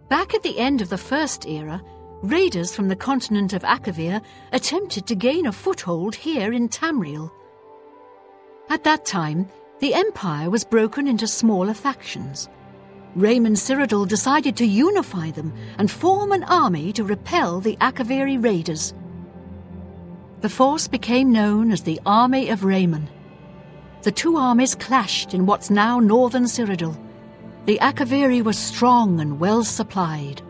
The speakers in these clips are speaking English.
Back at the end of the First Era, raiders from the continent of Akavir attempted to gain a foothold here in Tamriel. At that time, the Empire was broken into smaller factions. Raymond Cyrodiil decided to unify them and form an army to repel the Akaviri raiders. The force became known as the Army of Raymond. The two armies clashed in what's now northern Cyrodiil. The Akaviri were strong and well supplied.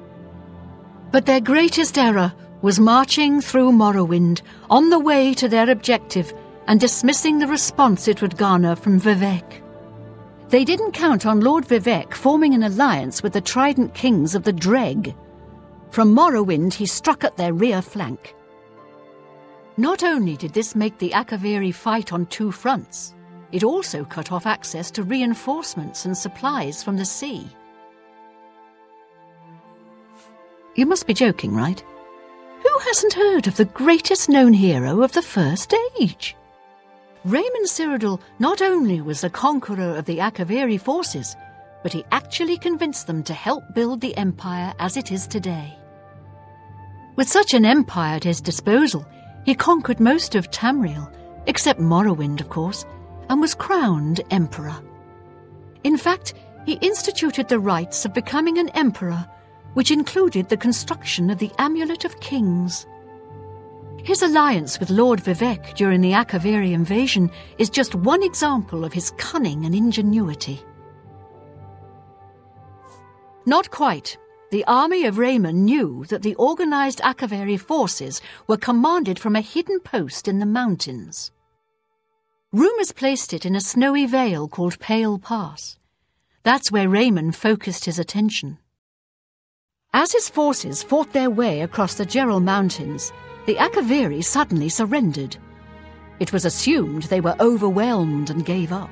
But their greatest error was marching through Morrowind on the way to their objective and dismissing the response it would garner from Vivec. They didn't count on Lord Vivec forming an alliance with the Trident Kings of the Dreg. From Morrowind he struck at their rear flank. Not only did this make the Akaviri fight on two fronts, it also cut off access to reinforcements and supplies from the sea. You must be joking, right? Who hasn't heard of the greatest known hero of the First Age? Raymond Cyrodiil not only was the conqueror of the Akaviri forces, but he actually convinced them to help build the empire as it is today. With such an empire at his disposal, he conquered most of Tamriel, except Morrowind, of course, and was crowned emperor. In fact, he instituted the rites of becoming an emperor, which included the construction of the Amulet of Kings. His alliance with Lord Vivec during the Akaviri invasion is just one example of his cunning and ingenuity. Not quite. The army of Raymond knew that the organized Akaviri forces were commanded from a hidden post in the mountains. Rumours placed it in a snowy vale called Pale Pass. That's where Raymond focused his attention. As his forces fought their way across the Gerald Mountains, the Akaviri suddenly surrendered. It was assumed they were overwhelmed and gave up.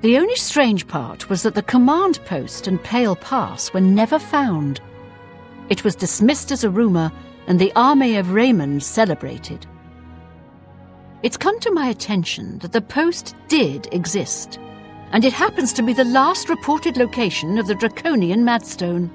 The only strange part was that the command post and Pale Pass were never found. It was dismissed as a rumour, and the army of Raymond celebrated. It's come to my attention that the post did exist, and it happens to be the last reported location of the Draconian Madstone.